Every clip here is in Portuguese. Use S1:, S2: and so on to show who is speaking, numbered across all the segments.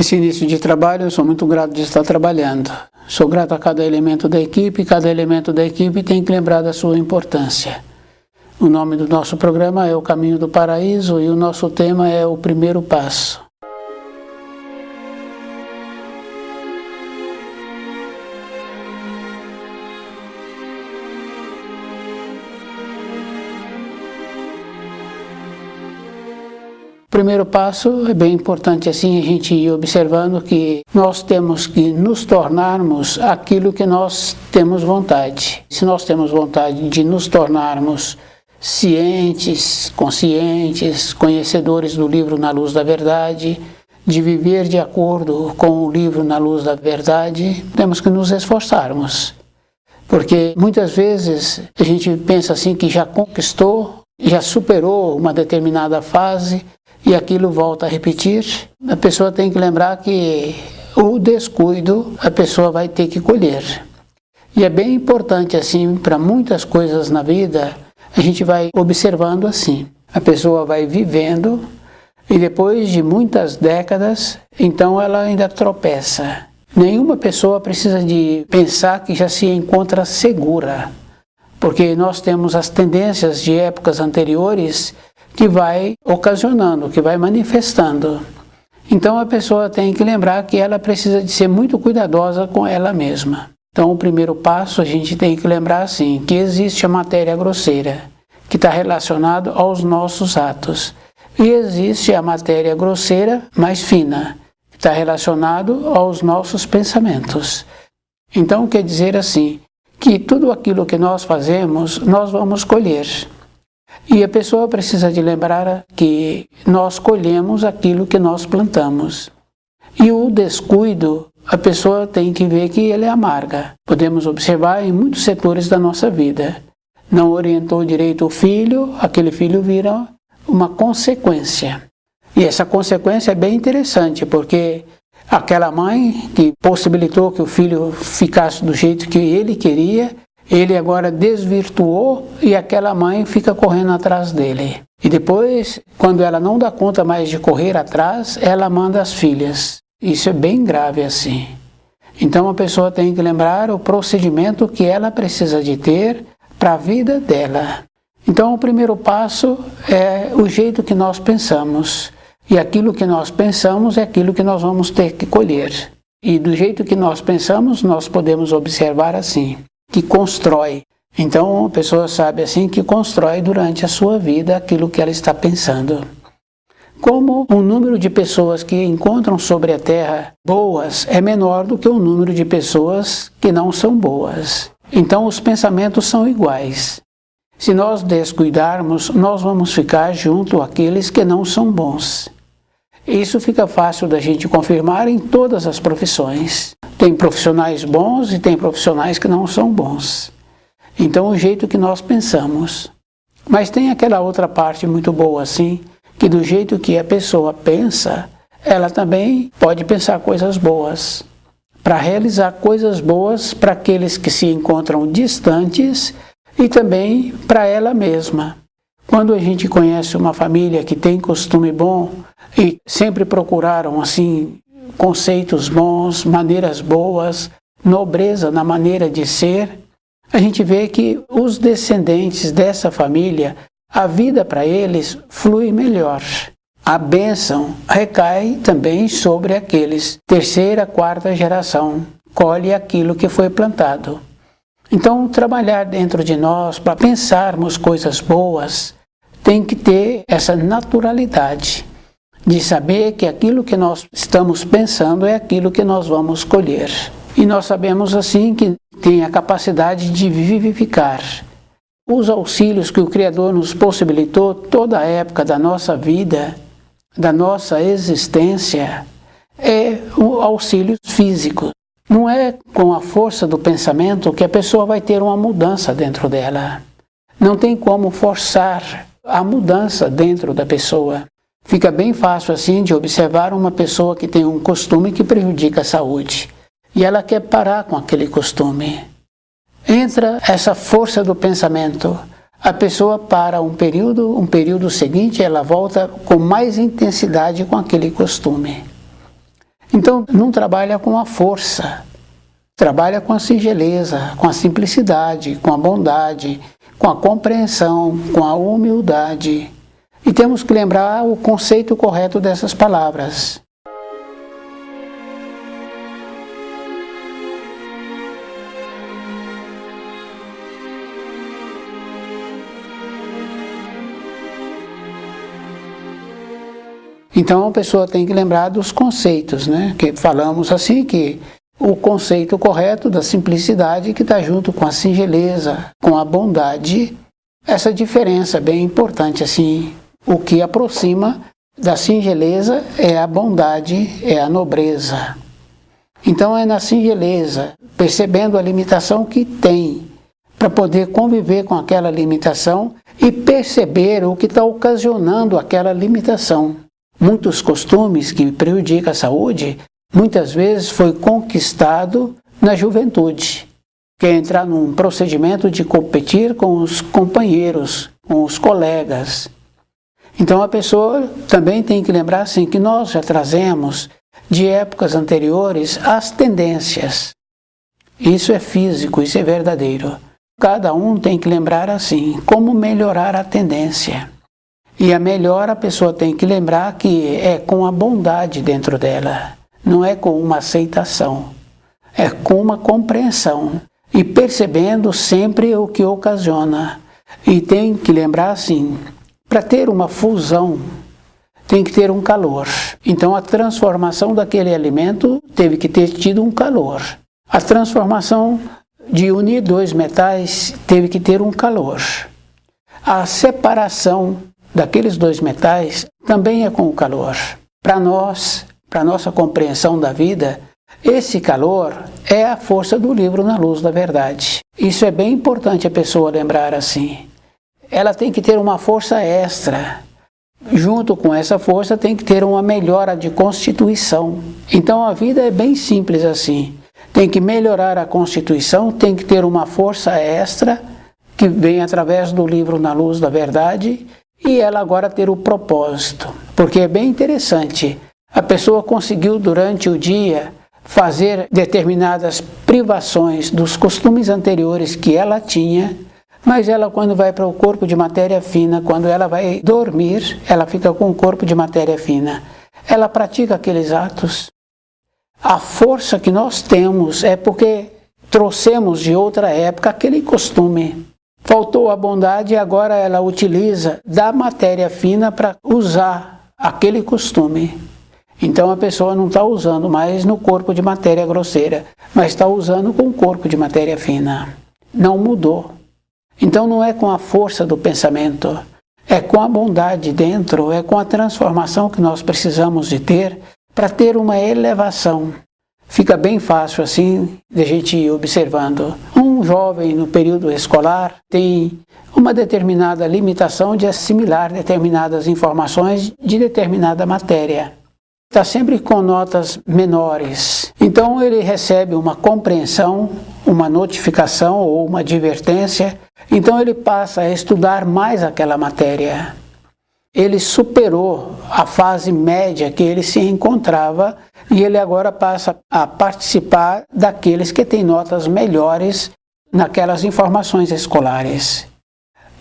S1: Nesse início de trabalho, eu sou muito grato de estar trabalhando. Sou grato a cada elemento da equipe, e cada elemento da equipe tem que lembrar da sua importância. O nome do nosso programa é O Caminho do Paraíso e o nosso tema é O Primeiro Passo. O primeiro passo é bem importante assim a gente ir observando que nós temos que nos tornarmos aquilo que nós temos vontade. Se nós temos vontade de nos tornarmos cientes, conscientes, conhecedores do livro Na Luz da Verdade, de viver de acordo com o livro Na Luz da Verdade, temos que nos esforçarmos. Porque muitas vezes a gente pensa assim que já conquistou, já superou uma determinada fase, e aquilo volta a repetir. A pessoa tem que lembrar que o descuido a pessoa vai ter que colher. E é bem importante assim, para muitas coisas na vida, a gente vai observando assim. A pessoa vai vivendo e depois de muitas décadas, então ela ainda tropeça. Nenhuma pessoa precisa de pensar que já se encontra segura, porque nós temos as tendências de épocas anteriores que vai ocasionando, que vai manifestando. Então a pessoa tem que lembrar que ela precisa de ser muito cuidadosa com ela mesma. Então o primeiro passo a gente tem que lembrar assim, que existe a matéria grosseira, que está relacionado aos nossos atos. E existe a matéria grosseira mais fina, que está relacionado aos nossos pensamentos. Então quer dizer assim, que tudo aquilo que nós fazemos, nós vamos colher. E a pessoa precisa de lembrar que nós colhemos aquilo que nós plantamos. E o descuido, a pessoa tem que ver que ele amarga. Podemos observar em muitos setores da nossa vida. Não orientou direito o filho, aquele filho vira uma consequência. E essa consequência é bem interessante, porque aquela mãe que possibilitou que o filho ficasse do jeito que ele queria, ele agora desvirtuou e aquela mãe fica correndo atrás dele. E depois, quando ela não dá conta mais de correr atrás, ela manda as filhas. Isso é bem grave assim. Então a pessoa tem que lembrar o procedimento que ela precisa de ter para a vida dela. Então o primeiro passo é o jeito que nós pensamos. E aquilo que nós pensamos é aquilo que nós vamos ter que colher. E do jeito que nós pensamos, nós podemos observar assim, que constrói. Então a pessoa sabe assim que constrói durante a sua vida aquilo que ela está pensando. Como o número de pessoas que encontram sobre a Terra boas é menor do que o número de pessoas que não são boas. Então os pensamentos são iguais. Se nós descuidarmos, nós vamos ficar junto àqueles que não são bons. Isso fica fácil da gente confirmar em todas as profissões. Tem profissionais bons e tem profissionais que não são bons. Então o jeito que nós pensamos. Mas tem aquela outra parte muito boa assim, que do jeito que a pessoa pensa, ela também pode pensar coisas boas. Para realizar coisas boas para aqueles que se encontram distantes e também para ela mesma. Quando a gente conhece uma família que tem costume bom e sempre procuraram assim conceitos bons, maneiras boas, nobreza na maneira de ser, a gente vê que os descendentes dessa família, a vida para eles flui melhor. A bênção recai também sobre aqueles terceira, quarta geração, colhe aquilo que foi plantado. Então, trabalhar dentro de nós para pensarmos coisas boas tem que ter essa naturalidade de saber que aquilo que nós estamos pensando é aquilo que nós vamos colher. E nós sabemos assim que tem a capacidade de vivificar. Os auxílios que o Criador nos possibilitou toda a época da nossa vida, da nossa existência, é o auxílio físico. Não é com a força do pensamento que a pessoa vai ter uma mudança dentro dela. Não tem como forçar a mudança dentro da pessoa. Fica bem fácil assim de observar uma pessoa que tem um costume que prejudica a saúde. E ela quer parar com aquele costume. Entra essa força do pensamento. A pessoa para um período seguinte ela volta com mais intensidade com aquele costume. Então não trabalha com a força, trabalha com a singeleza, com a simplicidade, com a bondade, com a compreensão, com a humildade. E temos que lembrar o conceito correto dessas palavras. Então a pessoa tem que lembrar dos conceitos, né? Que falamos assim que o conceito correto da simplicidade que está junto com a singeleza, com a bondade, essa diferença bem importante assim. O que aproxima da singeleza é a bondade, é a nobreza. Então é na singeleza, percebendo a limitação que tem, para poder conviver com aquela limitação e perceber o que está ocasionando aquela limitação. Muitos costumes que prejudicam a saúde, muitas vezes foi conquistado na juventude, que é entrar num procedimento de competir com os companheiros, com os colegas. Então a pessoa também tem que lembrar assim, que nós já trazemos de épocas anteriores as tendências. Isso é físico, isso é verdadeiro. Cada um tem que lembrar assim, como melhorar a tendência. E a melhor a pessoa tem que lembrar que é com a bondade dentro dela, não é com uma aceitação, é com uma compreensão e percebendo sempre o que ocasiona. E tem que lembrar assim, para ter uma fusão, tem que ter um calor. Então a transformação daquele alimento teve que ter tido um calor. A transformação de unir dois metais teve que ter um calor. A separação daqueles dois metais também é com o calor. Para nós, para nossa compreensão da vida, esse calor é a força do livro Na Luz da Verdade. Isso é bem importante a pessoa lembrar assim. Ela tem que ter uma força extra. Junto com essa força tem que ter uma melhora de constituição. Então a vida é bem simples assim. Tem que melhorar a constituição, tem que ter uma força extra que vem através do livro Na Luz da Verdade e ela agora ter o propósito. Porque é bem interessante. A pessoa conseguiu durante o dia fazer determinadas privações dos costumes anteriores que ela tinha, mas ela quando vai para o corpo de matéria fina, quando ela vai dormir, ela fica com o corpo de matéria fina. Ela pratica aqueles atos. A força que nós temos é porque trouxemos de outra época aquele costume. Faltou a bondade e agora ela utiliza da matéria fina para usar aquele costume. Então a pessoa não está usando mais no corpo de matéria grosseira, mas está usando com o corpo de matéria fina. Não mudou. Então não é com a força do pensamento, é com a bondade dentro, é com a transformação que nós precisamos de ter para ter uma elevação. Fica bem fácil assim de a gente ir observando. Um jovem no período escolar tem uma determinada limitação de assimilar determinadas informações de determinada matéria. Está sempre com notas menores. Então ele recebe uma compreensão, uma notificação ou uma advertência. Então ele passa a estudar mais aquela matéria. Ele superou a fase média que ele se encontrava e ele agora passa a participar daqueles que têm notas melhores naquelas informações escolares.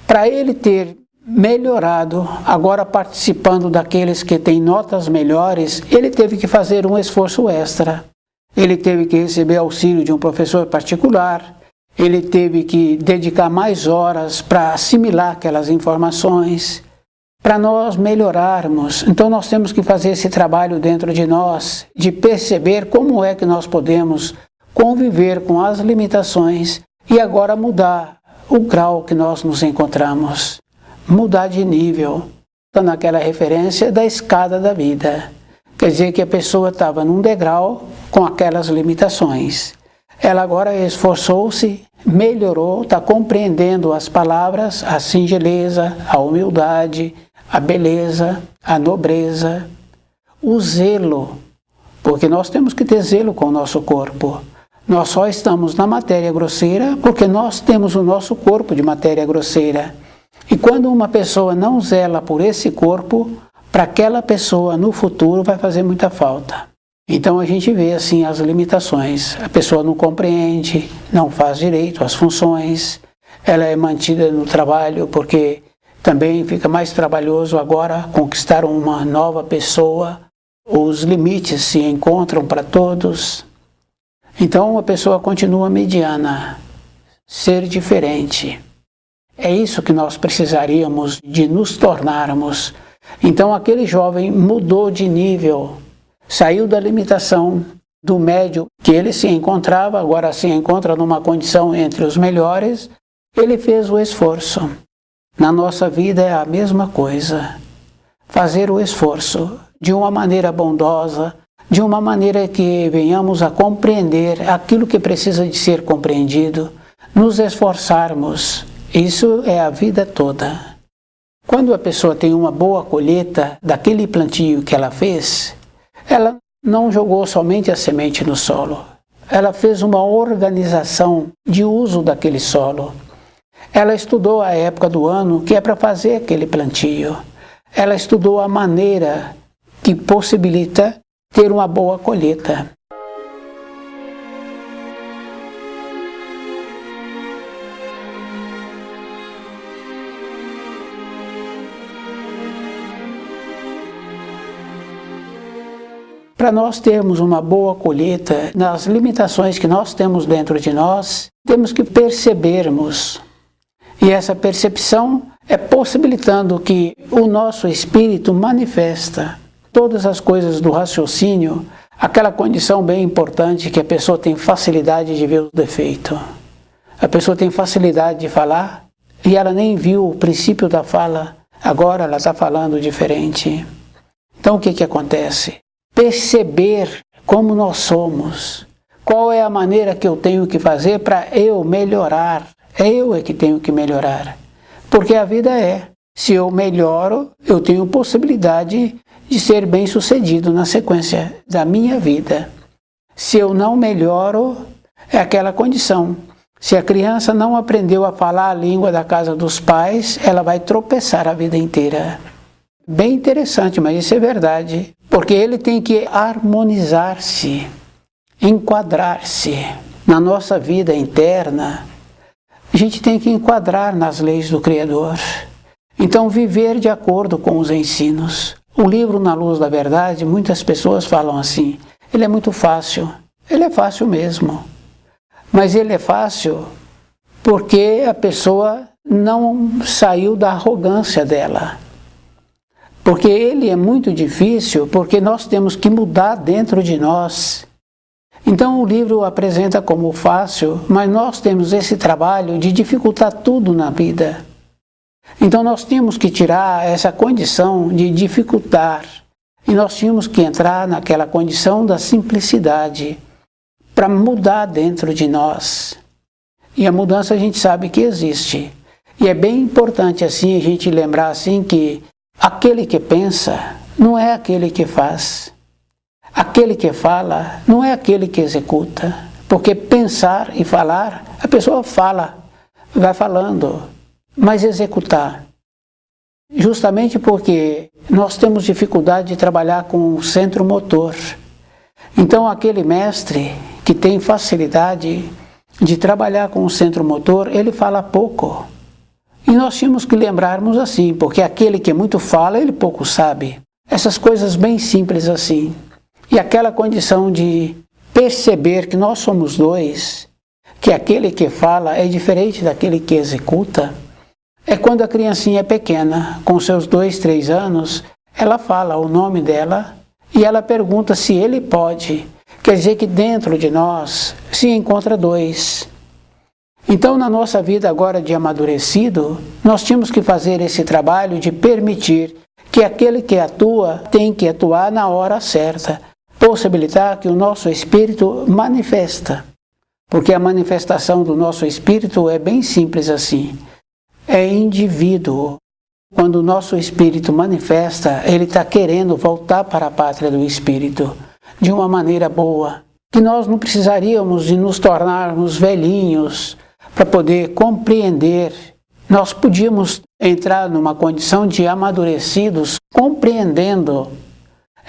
S1: Para ele ter melhorado, agora participando daqueles que têm notas melhores, ele teve que fazer um esforço extra. Ele teve que receber auxílio de um professor particular, ele teve que dedicar mais horas para assimilar aquelas informações. Para nós melhorarmos, então nós temos que fazer esse trabalho dentro de nós, de perceber como é que nós podemos conviver com as limitações e agora mudar o grau que nós nos encontramos, mudar de nível. Está naquela referência da escada da vida. Quer dizer que a pessoa estava num degrau com aquelas limitações. Ela agora esforçou-se, melhorou, está compreendendo as palavras, a singeleza, a humildade, a beleza, a nobreza, o zelo, porque nós temos que ter zelo com o nosso corpo. Nós só estamos na matéria grosseira porque nós temos o nosso corpo de matéria grosseira. E quando uma pessoa não zela por esse corpo, para aquela pessoa no futuro vai fazer muita falta. Então a gente vê assim as limitações. A pessoa não compreende, não faz direito às funções, ela é mantida no trabalho porque também fica mais trabalhoso agora conquistar uma nova pessoa, os limites se encontram para todos. Então a pessoa continua mediana, ser diferente. É isso que nós precisaríamos de nos tornarmos. Então aquele jovem mudou de nível, saiu da limitação do médio que ele se encontrava, agora se encontra numa condição entre os melhores, ele fez o esforço. Na nossa vida é a mesma coisa. Fazer o esforço de uma maneira bondosa, de uma maneira que venhamos a compreender aquilo que precisa de ser compreendido, nos esforçarmos. Isso é a vida toda. Quando a pessoa tem uma boa colheita daquele plantio que ela fez, ela não jogou somente a semente no solo. Ela fez uma organização de uso daquele solo. Ela estudou a época do ano que é para fazer aquele plantio. Ela estudou a maneira que possibilita ter uma boa colheita. Para nós termos uma boa colheita, nas limitações que nós temos dentro de nós, temos que percebermos. E essa percepção é possibilitando que o nosso espírito manifesta todas as coisas do raciocínio, aquela condição bem importante que a pessoa tem facilidade de ver o defeito. A pessoa tem facilidade de falar e ela nem viu o princípio da fala, agora ela está falando diferente. Então o que acontece? Perceber como nós somos, qual é a maneira que eu tenho que fazer para eu melhorar. Eu é que tenho que melhorar, porque a vida é. Se eu melhoro, eu tenho possibilidade de ser bem-sucedido na sequência da minha vida. Se eu não melhoro, é aquela condição. Se a criança não aprendeu a falar a língua da casa dos pais, ela vai tropeçar a vida inteira. Bem interessante, mas isso é verdade, porque ele tem que harmonizar-se, enquadrar-se na nossa vida interna. A gente tem que enquadrar nas leis do Criador. Então, viver de acordo com os ensinos. O livro Na Luz da Verdade, muitas pessoas falam assim, ele é muito fácil. Ele é fácil mesmo. Mas ele é fácil porque a pessoa não saiu da arrogância dela. Porque ele é muito difícil, porque nós temos que mudar dentro de nós. Então o livro apresenta como fácil, mas nós temos esse trabalho de dificultar tudo na vida. Então nós temos que tirar essa condição de dificultar e nós tínhamos que entrar naquela condição da simplicidade para mudar dentro de nós. E a mudança a gente sabe que existe. E é bem importante assim a gente lembrar assim que aquele que pensa não é aquele que faz. Aquele que fala não é aquele que executa, porque pensar e falar, a pessoa fala, vai falando, mas executar. Justamente porque nós temos dificuldade de trabalhar com o centro motor. Então aquele mestre que tem facilidade de trabalhar com o centro motor, ele fala pouco. E nós tínhamos que lembrarmos assim, porque aquele que muito fala, ele pouco sabe. Essas coisas bem simples assim. E aquela condição de perceber que nós somos dois, que aquele que fala é diferente daquele que executa, é quando a criancinha é pequena, com seus 2, 3 anos, ela fala o nome dela e ela pergunta se ele pode. Quer dizer que dentro de nós se encontra dois. Então, na nossa vida agora de amadurecido, nós tínhamos que fazer esse trabalho de permitir que aquele que atua tem que atuar na hora certa, possibilitar que o nosso espírito manifesta. Porque a manifestação do nosso espírito é bem simples assim. É indivíduo. Quando o nosso espírito manifesta, ele está querendo voltar para a pátria do espírito de uma maneira boa. Que nós não precisaríamos de nos tornarmos velhinhos para poder compreender. Nós podíamos entrar numa condição de amadurecidos compreendendo.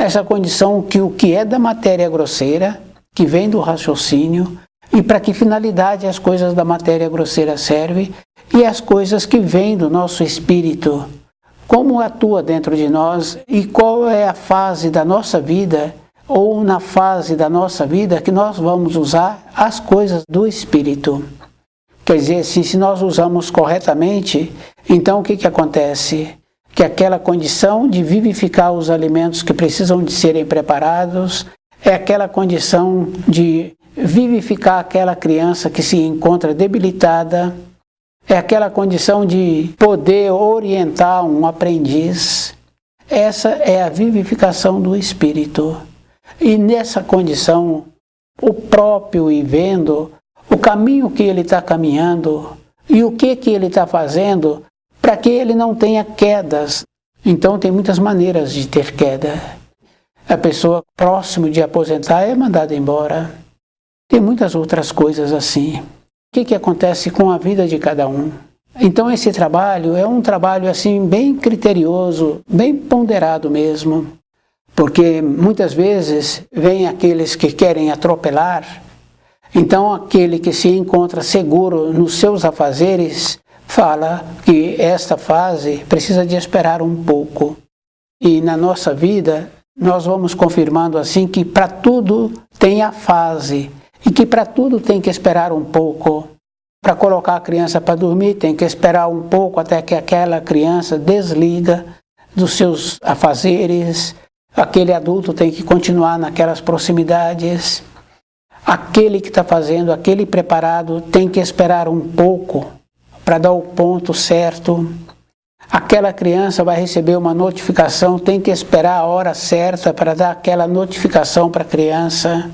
S1: essa condição que o que é da matéria grosseira, que vem do raciocínio, e para que finalidade as coisas da matéria grosseira servem, e as coisas que vêm do nosso espírito, como atua dentro de nós e qual é a fase da nossa vida, ou na fase da nossa vida que nós vamos usar as coisas do espírito. Quer dizer, assim, se nós usamos corretamente, então o que acontece? Que aquela condição de vivificar os alimentos que precisam de serem preparados, é aquela condição de vivificar aquela criança que se encontra debilitada, é aquela condição de poder orientar um aprendiz. Essa é a vivificação do espírito. E nessa condição, o próprio ir vendo o caminho que ele está caminhando e o que ele está fazendo para que ele não tenha quedas. Então tem muitas maneiras de ter queda. A pessoa próximo de aposentar é mandada embora. Tem muitas outras coisas assim. O que acontece com a vida de cada um? Então esse trabalho é um trabalho assim bem criterioso, bem ponderado mesmo, porque muitas vezes vem aqueles que querem atropelar. Então aquele que se encontra seguro nos seus afazeres fala que esta fase precisa de esperar um pouco. E na nossa vida nós vamos confirmando assim que para tudo tem a fase e que para tudo tem que esperar um pouco. Para colocar a criança para dormir tem que esperar um pouco até que aquela criança desliga dos seus afazeres. Aquele adulto tem que continuar naquelas proximidades. Aquele que está fazendo, aquele preparado tem que esperar um pouco para dar o ponto certo. Aquela criança vai receber uma notificação, tem que esperar a hora certa para dar aquela notificação para a criança.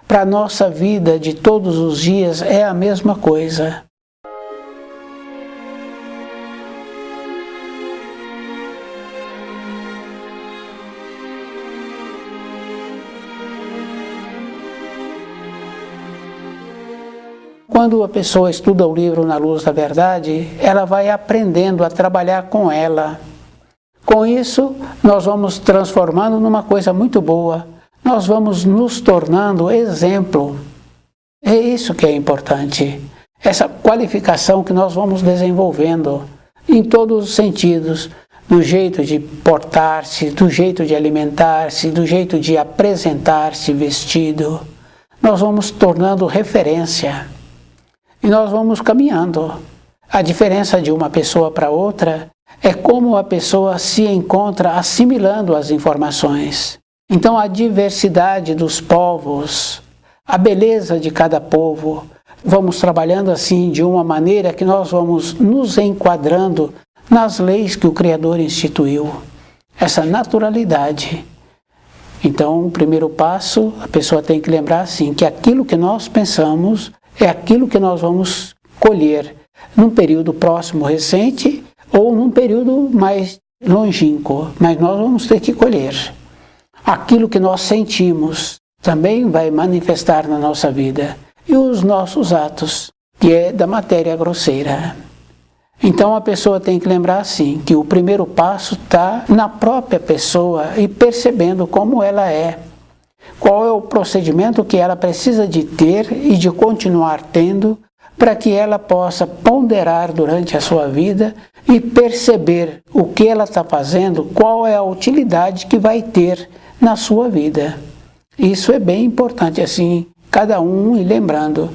S1: Para a nossa vida de todos os dias é a mesma coisa. Quando a pessoa estuda o livro Na Luz da Verdade, ela vai aprendendo a trabalhar com ela. Com isso, nós vamos transformando numa coisa muito boa. Nós vamos nos tornando exemplo. É isso que é importante. Essa qualificação que nós vamos desenvolvendo em todos os sentidos. Do jeito de portar-se, do jeito de alimentar-se, do jeito de apresentar-se vestido. Nós vamos tornando referência. E nós vamos caminhando. A diferença de uma pessoa para outra é como a pessoa se encontra assimilando as informações. Então a diversidade dos povos, a beleza de cada povo, vamos trabalhando assim de uma maneira que nós vamos nos enquadrando nas leis que o Criador instituiu. Essa naturalidade. Então o primeiro passo, a pessoa tem que lembrar assim, que aquilo que nós pensamos é aquilo que nós vamos colher num período próximo, recente, ou num período mais longínquo, mas nós vamos ter que colher. Aquilo que nós sentimos também vai manifestar na nossa vida. E os nossos atos, que é da matéria grosseira. Então a pessoa tem que lembrar assim, que o primeiro passo está na própria pessoa e percebendo como ela é. Qual é o procedimento que ela precisa de ter e de continuar tendo para que ela possa ponderar durante a sua vida e perceber o que ela está fazendo, qual é a utilidade que vai ter na sua vida. Isso é bem importante, assim, cada um ir lembrando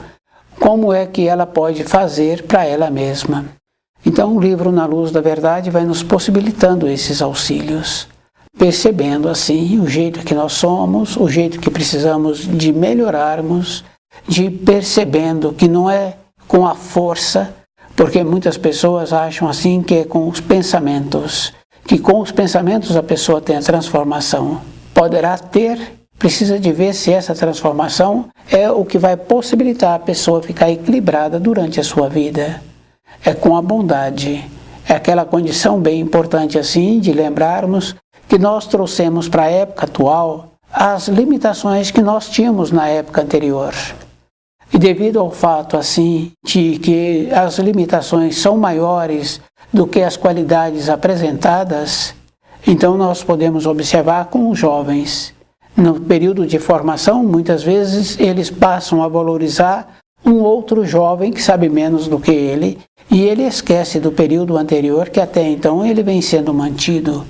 S1: como é que ela pode fazer para ela mesma. Então o livro Na Luz da Verdade vai nos possibilitando esses auxílios, percebendo assim o jeito que nós somos, o jeito que precisamos de melhorarmos, de percebendo que não é com a força, porque muitas pessoas acham assim que é com os pensamentos, que com os pensamentos a pessoa tem a transformação. Poderá ter, precisa de ver se essa transformação é o que vai possibilitar a pessoa ficar equilibrada durante a sua vida. É com a bondade, é aquela condição bem importante assim de lembrarmos que nós trouxemos para a época atual as limitações que nós tínhamos na época anterior. E devido ao fato assim de que as limitações são maiores do que as qualidades apresentadas, Então nós podemos observar com os jovens. No período de formação, muitas vezes eles passam a valorizar um outro jovem que sabe menos do que ele, e ele esquece do período anterior que até então ele vem sendo mantido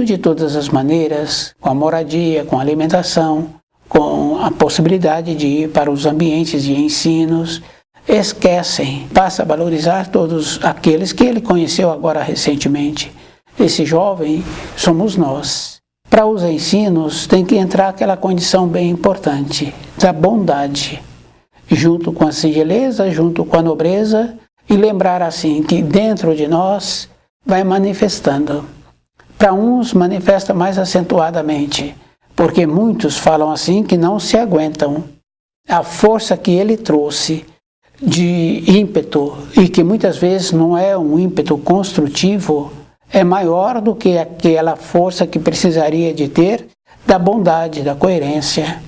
S1: de todas as maneiras, com a moradia, com a alimentação, com a possibilidade de ir para os ambientes de ensinos. Esquecem, passa a valorizar todos aqueles que ele conheceu agora recentemente. Esse jovem somos nós. Para os ensinos tem que entrar aquela condição bem importante, da bondade, junto com a singeleza, junto com a nobreza, e lembrar assim que dentro de nós vai manifestando. Para uns manifesta mais acentuadamente, porque muitos falam assim que não se aguentam. A força que ele trouxe de ímpeto, e que muitas vezes não é um ímpeto construtivo, é maior do que aquela força que precisaria de ter da bondade, da coerência.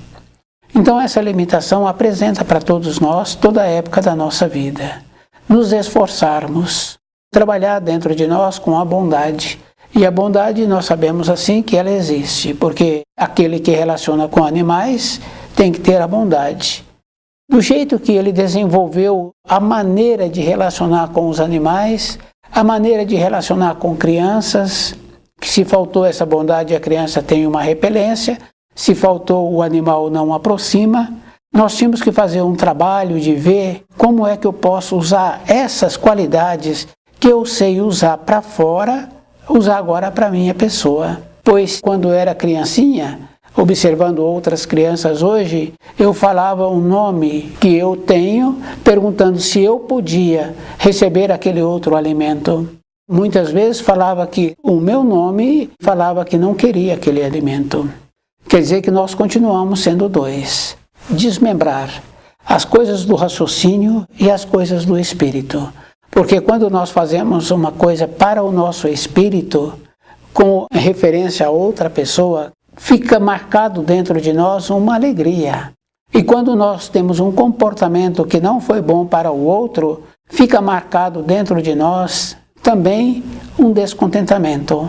S1: Então essa limitação apresenta para todos nós toda a época da nossa vida. Nos esforçarmos, trabalhar dentro de nós com a bondade. E a bondade nós sabemos assim que ela existe, porque aquele que relaciona com animais tem que ter a bondade. Do jeito que ele desenvolveu a maneira de relacionar com os animais, a maneira de relacionar com crianças, que se faltou essa bondade a criança tem uma repelência, se faltou o animal não aproxima. Nós tínhamos que fazer um trabalho de ver como é que eu posso usar essas qualidades que eu sei usar para fora, usar agora para a minha pessoa. Pois quando eu era criancinha, observando outras crianças hoje, eu falava um nome que eu tenho, perguntando se eu podia receber aquele outro alimento. Muitas vezes falava que o meu nome falava que não queria aquele alimento. Quer dizer que nós continuamos sendo dois. Desmembrar as coisas do raciocínio e as coisas do espírito. Porque quando nós fazemos uma coisa para o nosso espírito, com referência a outra pessoa, fica marcado dentro de nós uma alegria. E quando nós temos um comportamento que não foi bom para o outro, fica marcado dentro de nós também um descontentamento.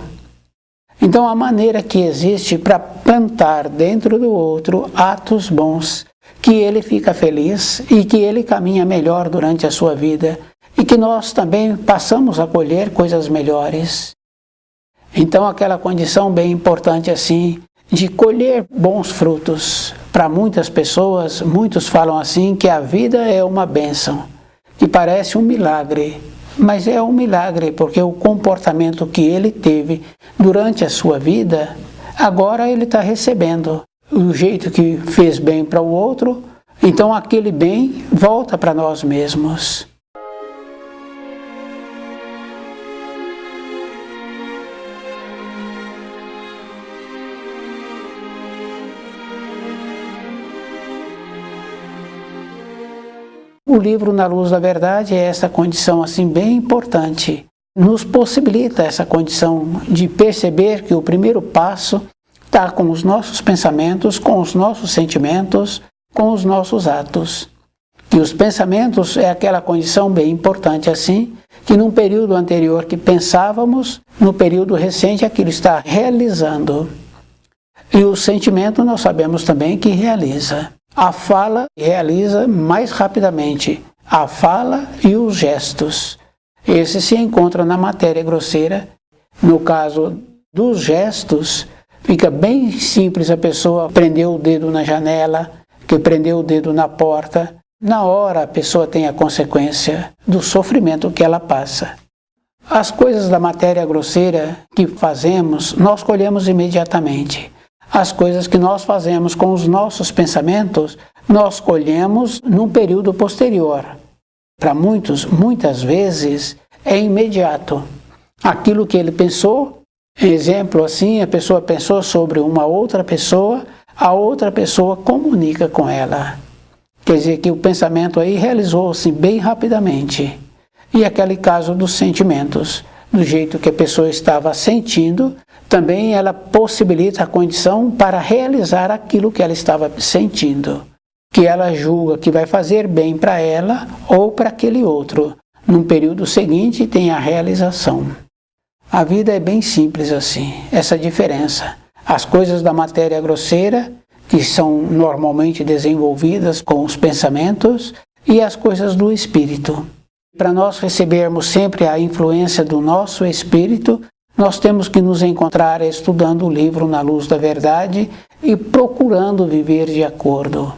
S1: Então a maneira que existe para plantar dentro do outro atos bons, que ele fica feliz e que ele caminha melhor durante a sua vida, e que nós também passamos a colher coisas melhores. Então aquela condição bem importante assim, de colher bons frutos. Para muitas pessoas, muitos falam assim que a vida é uma bênção, que parece um milagre, mas é um milagre porque o comportamento que ele teve durante a sua vida, agora ele está recebendo. O jeito que fez bem para o outro, então aquele bem volta para nós mesmos. O livro Na Luz da Verdade é essa condição assim bem importante. Nos possibilita essa condição de perceber que o primeiro passo está com os nossos pensamentos, com os nossos sentimentos, com os nossos atos. E os pensamentos é aquela condição bem importante assim, que num período anterior que pensávamos, no período recente aquilo está realizando. E o sentimento nós sabemos também que realiza. A fala realiza mais rapidamente, a fala e os gestos. Esse se encontra na matéria grosseira. No caso dos gestos, fica bem simples a pessoa prender o dedo na janela, que prendeu o dedo na porta. Na hora a pessoa tem a consequência do sofrimento que ela passa. As coisas da matéria grosseira que fazemos, nós colhemos imediatamente. As coisas que nós fazemos com os nossos pensamentos, nós colhemos num período posterior. Para muitos, muitas vezes, é imediato. Aquilo que ele pensou, exemplo assim, a pessoa pensou sobre uma outra pessoa, a outra pessoa comunica com ela. Quer dizer que o pensamento aí realizou-se bem rapidamente. E aquele caso dos sentimentos, do jeito que a pessoa estava sentindo, também ela possibilita a condição para realizar aquilo que ela estava sentindo, que ela julga que vai fazer bem para ela ou para aquele outro. No período seguinte tem a realização. A vida é bem simples assim, essa diferença. As coisas da matéria grosseira, que são normalmente desenvolvidas com os pensamentos, e as coisas do espírito. Para nós recebermos sempre a influência do nosso espírito, nós temos que nos encontrar estudando o livro Na Luz da Verdade e procurando viver de acordo.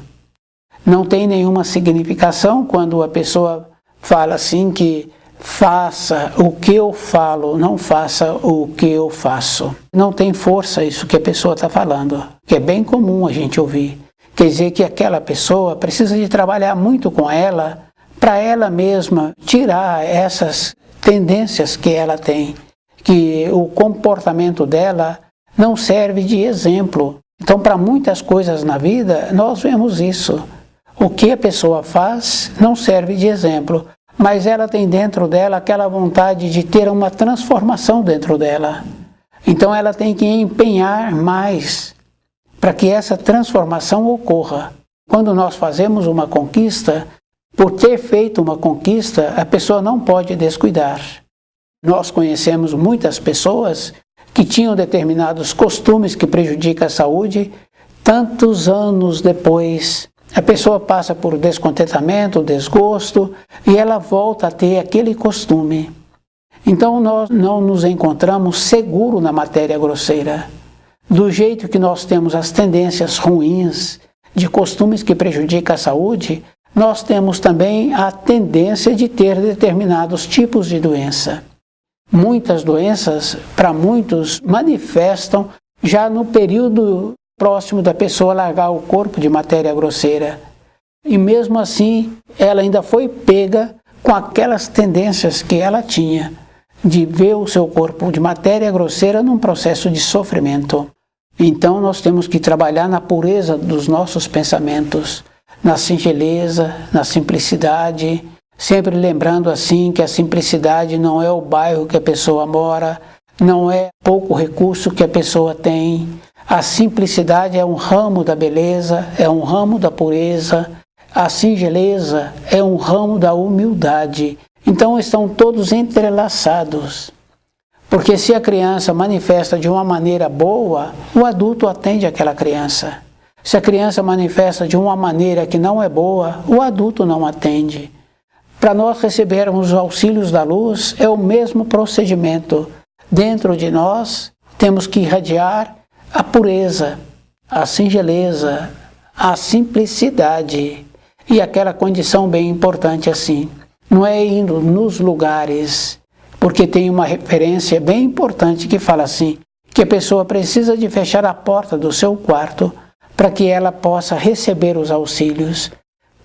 S1: Não tem nenhuma significação quando a pessoa fala assim que faça o que eu falo, não faça o que eu faço. Não tem força isso que a pessoa está falando, que é bem comum a gente ouvir. Quer dizer que aquela pessoa precisa de trabalhar muito com ela, para ela mesma tirar essas tendências que ela tem, que o comportamento dela não serve de exemplo. Então, para muitas coisas na vida, nós vemos isso. O que a pessoa faz não serve de exemplo, mas ela tem dentro dela aquela vontade de ter uma transformação dentro dela. Então, ela tem que empenhar mais para que essa transformação ocorra. Quando nós fazemos uma conquista, por ter feito uma conquista, a pessoa não pode descuidar. Nós conhecemos muitas pessoas que tinham determinados costumes que prejudicam a saúde, tantos anos depois. A pessoa passa por descontentamento, desgosto, e ela volta a ter aquele costume. Então nós não nos encontramos seguros na matéria grosseira. Do jeito que nós temos as tendências ruins, de costumes que prejudicam a saúde, nós temos também a tendência de ter determinados tipos de doença. Muitas doenças, para muitos, manifestam já no período próximo da pessoa largar o corpo de matéria grosseira. E mesmo assim, ela ainda foi pega com aquelas tendências que ela tinha, de ver o seu corpo de matéria grosseira num processo de sofrimento. Então nós temos que trabalhar na pureza dos nossos pensamentos, na singeleza, na simplicidade, sempre lembrando assim que a simplicidade não é o bairro que a pessoa mora, não é pouco recurso que a pessoa tem. A simplicidade é um ramo da beleza, é um ramo da pureza. A singeleza é um ramo da humildade. Então estão todos entrelaçados. Porque se a criança manifesta de uma maneira boa, o adulto atende aquela criança. Se a criança manifesta de uma maneira que não é boa, o adulto não atende. Para nós recebermos os auxílios da luz, é o mesmo procedimento. Dentro de nós, temos que irradiar a pureza, a singeleza, a simplicidade e aquela condição bem importante assim. Não é indo nos lugares, porque tem uma referência bem importante que fala assim, que a pessoa precisa de fechar a porta do seu quarto para que ela possa receber os auxílios.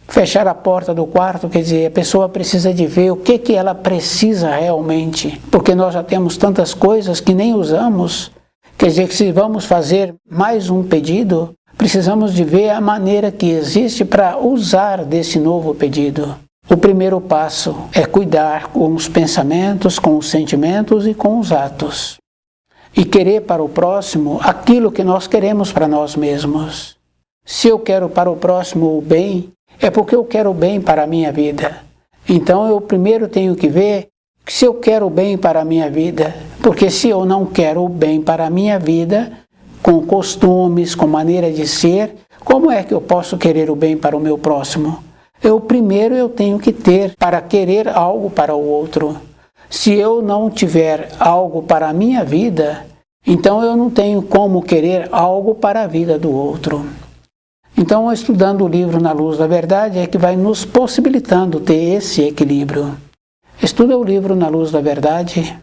S1: Fechar a porta do quarto, quer dizer, a pessoa precisa de ver o que ela precisa realmente, porque nós já temos tantas coisas que nem usamos. Quer dizer que se vamos fazer mais um pedido, precisamos de ver a maneira que existe para usar desse novo pedido. O primeiro passo é cuidar com os pensamentos, com os sentimentos e com os atos. E querer para o próximo aquilo que nós queremos para nós mesmos. Se eu quero para o próximo o bem, é porque eu quero o bem para a minha vida. Então eu primeiro tenho que ver se eu quero o bem para a minha vida, porque se eu não quero o bem para a minha vida, com costumes, com maneira de ser, como é que eu posso querer o bem para o meu próximo? Primeiro eu tenho que ter para querer algo para o outro. Se eu não tiver algo para a minha vida, então eu não tenho como querer algo para a vida do outro. Então, estudando o livro Na Luz da Verdade é que vai nos possibilitando ter esse equilíbrio. Estuda o livro Na Luz da Verdade.